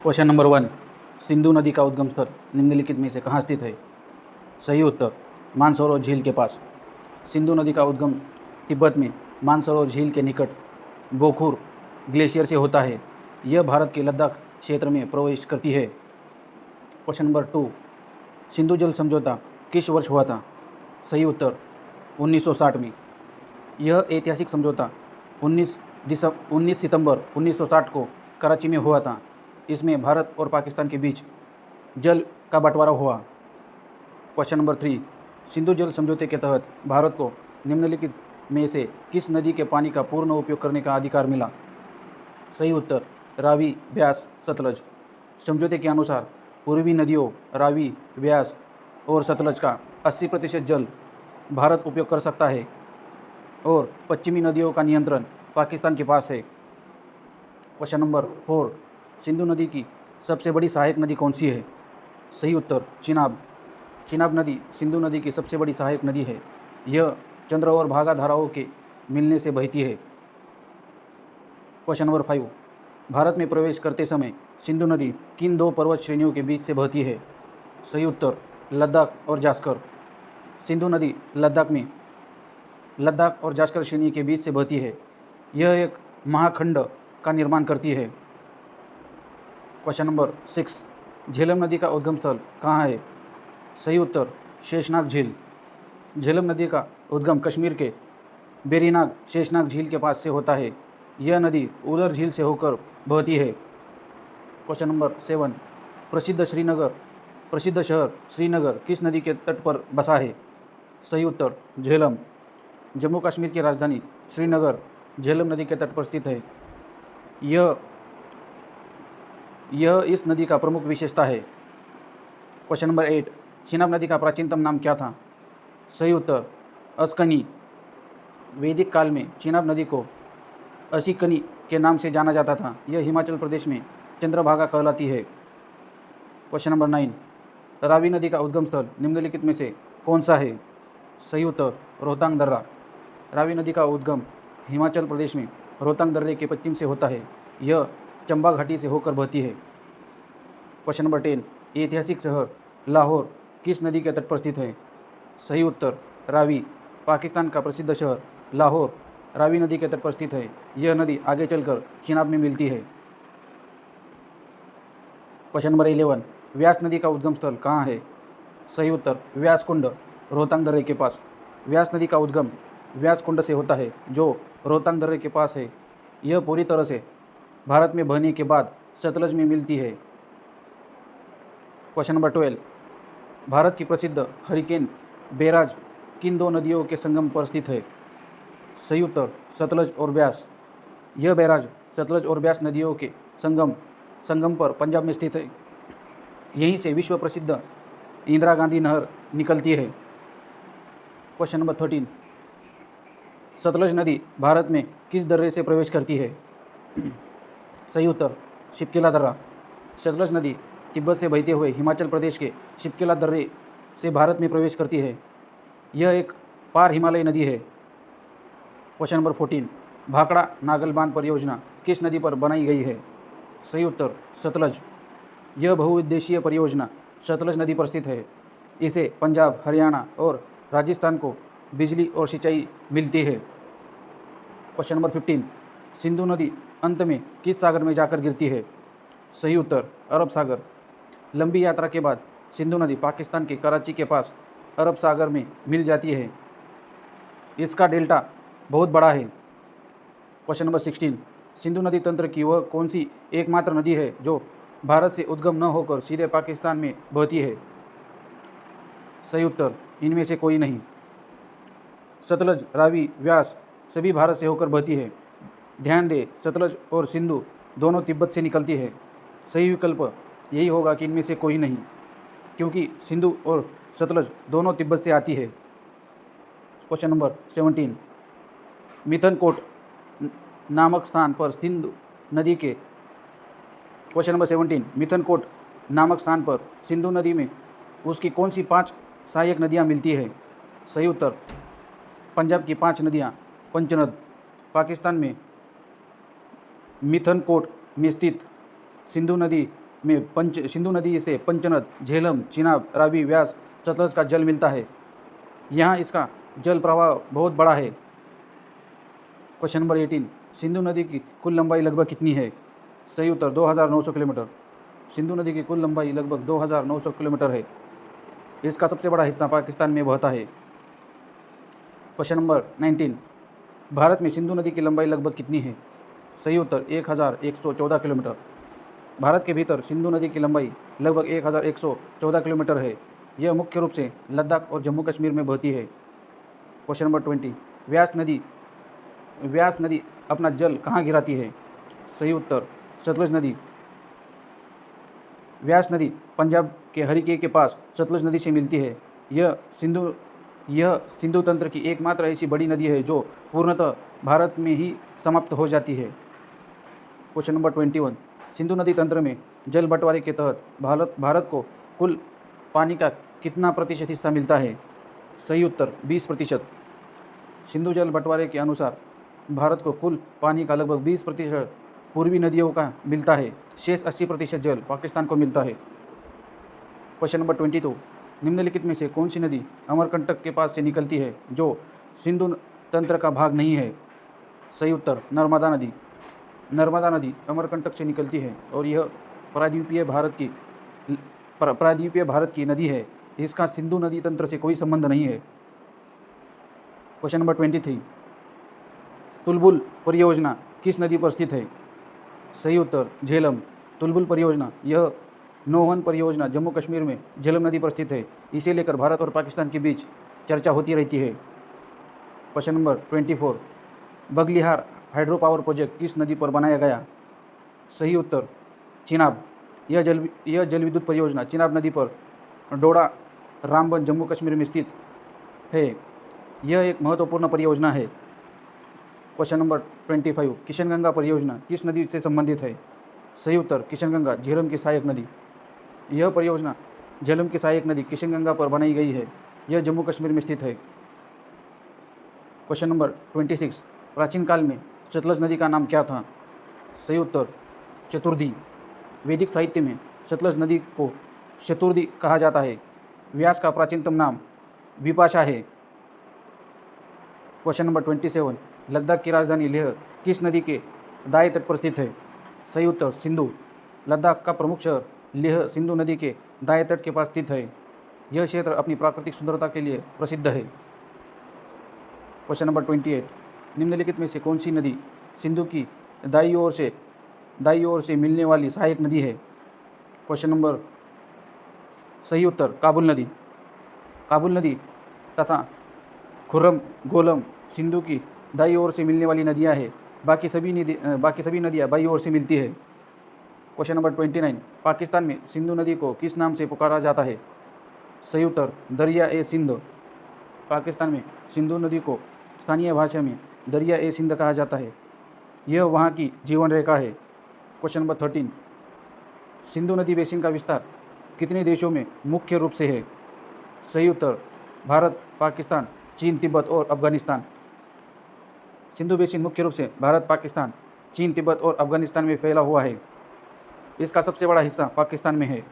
Question number 1, Sindhu नदी का उद्गम स्थल निम्नलिखित में से कहाँ स्थित है? सही उत्तर मानसरोवर झील के पास। सिंधु नदी का उद्गम तिब्बत में मानसरोवर झील के निकट बोखुर ग्लेशियर से होता है। यह भारत के लद्दाख क्षेत्र में प्रवेश करती है। क्वेश्चन नंबर 2, सिंधु जल समझौता किस वर्ष हुआ था? सही उत्तर 1960 में। यह ऐतिहासिक समझौता 19 सितंबर 1960 को कराची में हुआ था। इसमें भारत और पाकिस्तान के बीच जल का बंटवारा हुआ। क्वेश्चन नंबर 3, सिंधु जल समझौते के तहत भारत को निम्नलिखित में से किस नदी के पानी का पूर्ण उपयोग करने का अधिकार मिला? सही उत्तर रावी, ब्यास, सतलज। समझौते के अनुसार पूर्वी नदियों रावी, ब्यास और सतलज का 80% जल भारत उपयोग कर सकता है और पश्चिमी नदियों का नियंत्रण पाकिस्तान के पास है। क्वेश्चन नंबर 4, सिंधु नदी की सबसे बड़ी सहायक नदी कौन सी है? सही उत्तर चिनाब। चिनाब नदी सिंधु नदी की सबसे बड़ी सहायक नदी है। यह चंद्र और भागा धाराओं के मिलने से बहती है। क्वेश्चन नंबर 5, भारत में प्रवेश करते समय सिंधु नदी किन दो पर्वत श्रेणियों के बीच से बहती है? सही उत्तर लद्दाख और जास्कर। सिंधु नदी लद्दाख और जास्कर श्रेणी के बीच से बहती है। यह एक महाखंड का निर्माण करती है। क्वेश्चन नंबर 6, झेलम नदी का उद्गम स्थल कहाँ है? सही उत्तर शेषनाग झील। झेलम नदी का उद्गम कश्मीर के बेरीनाग शेषनाग झील के पास से होता है। यह नदी उदर झील से होकर बहती है। क्वेश्चन नंबर 7, प्रसिद्ध शहर श्रीनगर किस नदी के तट पर बसा है? सही उत्तर झेलम। जम्मू कश्मीर की राजधानी श्रीनगर झेलम नदी के तट पर स्थित है। यह इस नदी का प्रमुख विशेषता है। क्वेश्चन नंबर 8, चिनाब नदी का प्राचीनतम नाम क्या था? सही उत्तर अस्कनी। वैदिक काल में चिनाब नदी को असिकनी के नाम से जाना जाता था। यह हिमाचल प्रदेश में चंद्रभागा कहलाती है। क्वेश्चन नंबर 9, रावी नदी का उद्गम स्थल निम्नलिखित में से कौन सा है? सही उत्तर रोहतांग दर्रा। रावी नदी का उद्गम हिमाचल प्रदेश में रोहतांग दर्रे के पश्चिम से होता है। यह चंबा घाटी से होकर बहती है। क्वेश्चन नंबर 10, ऐतिहासिक शहर लाहौर किस नदी के तट पर स्थित है? सही उत्तर रावी। पाकिस्तान का प्रसिद्ध शहर लाहौर रावी नदी के तट पर स्थित है। यह नदी आगे चलकर चिनाब में मिलती है। क्वेश्चन नंबर 11, व्यास नदी का उद्गम स्थल कहाँ है? सही उत्तर व्यास कुंड, रोहतांग दर्रे के पास। व्यास नदी का उद्गम व्यास कुंड से होता है जो रोहतांग दर्रे के पास है। यह पूरी तरह से भारत में बहने के बाद सतलज में मिलती है। क्वेश्चन नंबर 12, भारत की प्रसिद्ध हरिकेन बैराज किन दो नदियों के संगम पर स्थित है? सही उत्तर सतलज और ब्यास। यह बैराज सतलज और ब्यास नदियों के संगम पर पंजाब में स्थित है। यहीं से विश्व प्रसिद्ध इंदिरा गांधी नहर निकलती है। क्वेश्चन नंबर 13, सतलज नदी भारत में किस दर्रे से प्रवेश करती है? सही उत्तर शिपकिला दर्रा। सतलज नदी तिब्बत से बहते हुए हिमाचल प्रदेश के शिपकिला दर्रे से भारत में प्रवेश करती है। यह एक पार हिमालय नदी है। क्वेश्चन नंबर 14, भाखड़ा नागल बांध परियोजना किस नदी पर बनाई गई है? सही उत्तर सतलज। यह बहुउद्देशीय परियोजना सतलज नदी पर स्थित है। इसे पंजाब, हरियाणा और राजस्थान को बिजली और सिंचाई मिलती है। क्वेश्चन नंबर 15, सिंधु नदी अंत में किस सागर में जाकर गिरती है? सही उत्तर अरब सागर। लंबी यात्रा के बाद सिंधु नदी पाकिस्तान के कराची के पास अरब सागर में मिल जाती है। इसका डेल्टा बहुत बड़ा है। क्वेश्चन नंबर 16, सिंधु नदी तंत्र की वह कौन सी एकमात्र नदी है जो भारत से उद्गम न होकर सीधे पाकिस्तान में बहती है? सही उत्तर इनमें से कोई नहीं। सतलज, रावी, व्यास सभी भारत से होकर बहती है। ध्यान दें सतलज और सिंधु दोनों तिब्बत से निकलती है। सही विकल्प यही होगा कि इनमें से कोई नहीं, क्योंकि सिंधु और सतलज दोनों तिब्बत से आती है। क्वेश्चन नंबर 17, मिथनकोट नामक स्थान पर सिंधु नदी के क्वेश्चन नंबर 17, मिथनकोट नामक स्थान पर सिंधु नदी में उसकी कौन सी 5 सहायक नदियाँ मिलती है? सही उत्तर पंजाब की 5 नदियाँ पंचनद। पाकिस्तान में मिथनकोट में स्थित सिंधु नदी में सिंधु नदी से पंचनद, झेलम, चिनाब, रावी, व्यास, सतलज का जल मिलता है। यहाँ इसका जल प्रवाह बहुत बड़ा है। क्वेश्चन नंबर 18, सिंधु नदी की कुल लंबाई लगभग कितनी है? सही उत्तर 2900 किलोमीटर। सिंधु नदी की कुल लंबाई लगभग 2900 किलोमीटर है। इसका सबसे बड़ा हिस्सा पाकिस्तान में बहता है। क्वेश्चन नंबर 19, भारत में सिंधु नदी की लंबाई लगभग कितनी है? सही उत्तर 1114 किलोमीटर। भारत के भीतर सिंधु नदी की लंबाई लगभग 1114 किलोमीटर है। यह मुख्य रूप से लद्दाख और जम्मू कश्मीर में बहती है। क्वेश्चन नंबर 20, व्यास नदी अपना जल कहाँ गिराती है? सही उत्तर सतलज नदी। व्यास नदी पंजाब के हरिके के पास सतलज नदी से मिलती है। यह सिंधु तंत्र की एकमात्र ऐसी बड़ी नदी है जो पूर्णतः भारत में ही समाप्त हो जाती है। क्वेश्चन नंबर 21, सिंधु नदी तंत्र में जल बंटवारे के तहत भारत को कुल पानी का कितना प्रतिशत हिस्सा मिलता है? सही उत्तर 20%। सिंधु जल बंटवारे के अनुसार भारत को कुल पानी का लगभग 20% पूर्वी नदियों का मिलता है। शेष 80% जल पाकिस्तान को मिलता है। क्वेश्चन नंबर 22, निम्नलिखित में से कौन सी नदी अमरकंटक के पास से निकलती है जो सिंधु तंत्र का भाग नहीं है? सही उत्तर नर्मदा नदी। नर्मदा नदी अमरकंटक से निकलती है और यह प्रायद्वीपीय भारत की नदी है। इसका सिंधु नदी तंत्र से कोई संबंध नहीं है। क्वेश्चन नंबर 23, तुलबुल परियोजना किस नदी पर स्थित है? सही उत्तर झेलम। तुलबुल परियोजना यह नौवहन परियोजना जम्मू कश्मीर में झेलम नदी पर स्थित है। इसे लेकर भारत और पाकिस्तान के बीच चर्चा होती रहती है। Question number 24, Baglihar hydro power project किस नदी पर बनाया गया? सही उत्तर चिनाब। यह जल विद्युत परियोजना चिनाब नदी पर डोडा रामबन जम्मू कश्मीर में स्थित है। यह एक महत्वपूर्ण परियोजना है। क्वेश्चन नंबर 25, किशनगंगा परियोजना किस नदी से संबंधित है? सही उत्तर किशनगंगा, झेलम की सहायक नदी। यह परियोजना झेलम की सहायक नदी किशनगंगा पर बनाई गई है। यह जम्मू कश्मीर में स्थित है। क्वेश्चन नंबर 26, प्राचीन काल में सतलज नदी का नाम क्या था? सही उत्तर चतुर्धी। वैदिक साहित्य में सतलज नदी को चतुर्धी कहा जाता है। व्यास का प्राचीनतम नाम विपाशा है। क्वेश्चन नंबर 27, लद्दाख की राजधानी लेह किस नदी के दाएं तट पर स्थित है? सही उत्तर सिंधु। लद्दाख का प्रमुख शहर लेह सिंधु नदी के दाएं तट के पास स्थित है। यह क्षेत्र अपनी प्राकृतिक सुंदरता के लिए प्रसिद्ध है। क्वेश्चन नंबर 28, निम्नलिखित में से कौन सी नदी सिंधु की दाईं ओर से मिलने वाली सहायक नदी है? क्वेश्चन नंबर सही उत्तर काबुल नदी। काबुल नदी तथा खुर्रम गोलम सिंधु की दाईं ओर से मिलने वाली नदियां हैं। बाकी सभी नदियां बाईं ओर से मिलती है। क्वेश्चन नंबर 29, पाकिस्तान में सिंधु नदी को किस नाम से पुकारा जाता है? सही उत्तर दरिया ए सिंध। पाकिस्तान में सिंधु नदी को स्थानीय भाषा में दरिया ए सिंध कहा जाता है। यह वहाँ की जीवन रेखा है। क्वेश्चन नंबर 13, सिंधु नदी बेसिन का विस्तार कितने देशों में मुख्य रूप से है? सही उत्तर भारत, पाकिस्तान, चीन, तिब्बत और अफगानिस्तान। सिंधु बेसिन मुख्य रूप से भारत, पाकिस्तान, चीन, तिब्बत और अफगानिस्तान में फैला हुआ है। इसका सबसे बड़ा हिस्सा पाकिस्तान में है।